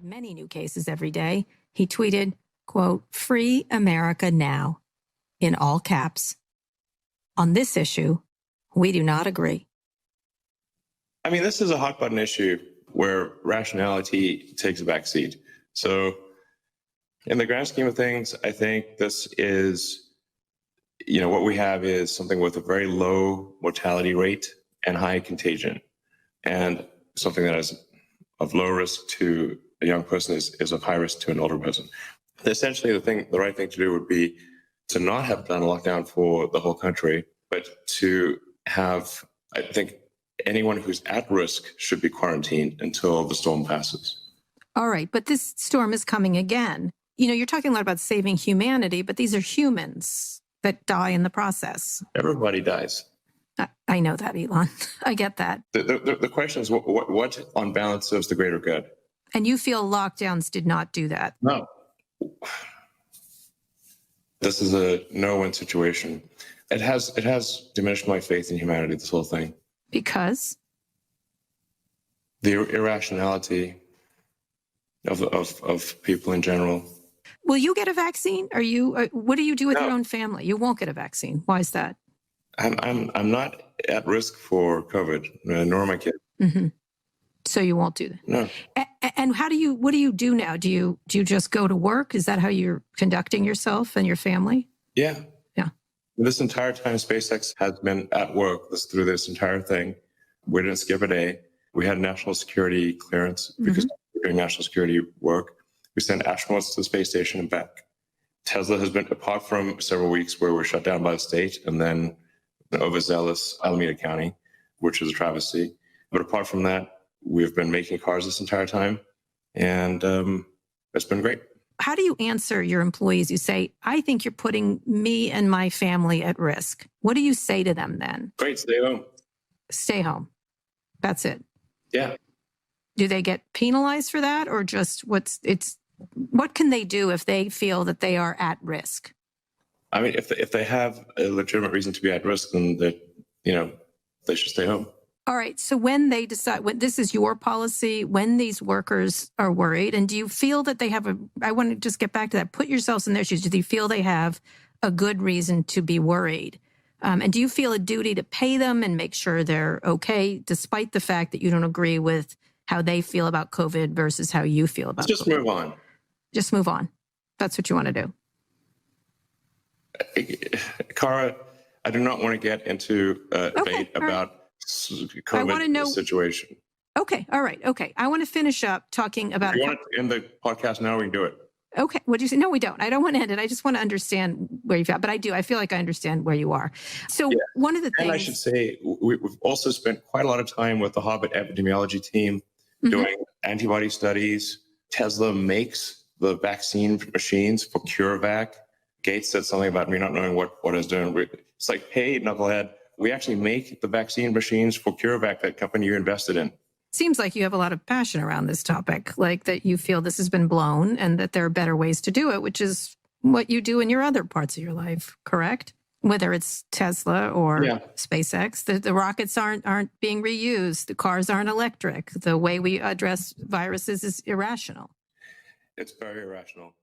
many new cases every day. He tweeted, quote, "Free America now," in all caps. On this issue, we do not agree. I mean, this is a hot button issue where rationality takes a backseat. So in the grand scheme of things, I think this is, what we have is something with a very low mortality rate and high contagion. And something that is of low risk to a young person is of high risk to an older person. Essentially, the right thing to do would be to not have done a lockdown for the whole country, but to have, I think, anyone who's at risk should be quarantined until the storm passes. All right, but this storm is coming again. You're talking a lot about saving humanity, but these are humans that die in the process. Everybody dies. I know that, Elon. I get that. The question is, what on balance serves the greater good? And you feel lockdowns did not do that? No. This is a no-win situation. It has diminished my faith in humanity, this whole thing. Because? The irrationality of people in general. Will you get a vaccine? What do you do with your own family? You won't get a vaccine. Why is that? I'm not at risk for COVID, nor my kid. Mm-hmm. So you won't do that? No. And what do you do now? Do you just go to work? Is that how you're conducting yourself and your family? Yeah. Yeah. This entire time, SpaceX has been at work through this entire thing. We didn't skip a day. We had national security clearance because we're doing national security work. We sent astronauts to the space station and back. Tesla has been, apart from several weeks where we're shut down by the state and then the overzealous Alameda County, which is a travesty. But apart from that, we've been making cars this entire time, and it's been great. How do you answer your employees? You say, "I think you're putting me and my family at risk." What do you say to them then? Great, stay home. Stay home. That's it. Yeah. Do they get penalized for that, or just what can they do if they feel that they are at risk? I mean, if they have a legitimate reason to be at risk, then they should stay home. All right. So when they decide, when this is your policy, when these workers are worried, and do you feel that they have I want to just get back to that, put yourselves in their shoes. Do you feel they have a good reason to be worried? And do you feel a duty to pay them and make sure they're okay, despite the fact that you don't agree with how they feel about COVID versus how you feel about Just COVID? move on. Just move on. That's what you want to do. Cara, I do not want to get into a debate about COVID situation. Okay. All right. Okay. I want to finish up talking about... If you want to end the podcast now, we can do it. Okay. What do you say? No, we don't. I don't want to end it. I just want to understand where you've at. But I do. I feel like I understand where you are. So one of the things... And I should say, we've also spent quite a lot of time with the Harvard epidemiology team doing antibody studies. Tesla makes the vaccine machines for CureVac. Gates said something about me not knowing what I was doing. It's like, hey, knucklehead, we actually make the vaccine machines for CureVac, that company you invested in. Seems like you have a lot of passion around this topic, like that you feel this has been blown and that there are better ways to do it, which is what you do in your other parts of your life, correct? Whether it's Tesla or SpaceX, the rockets aren't being reused. The cars aren't electric. The way we address viruses is irrational. It's very irrational.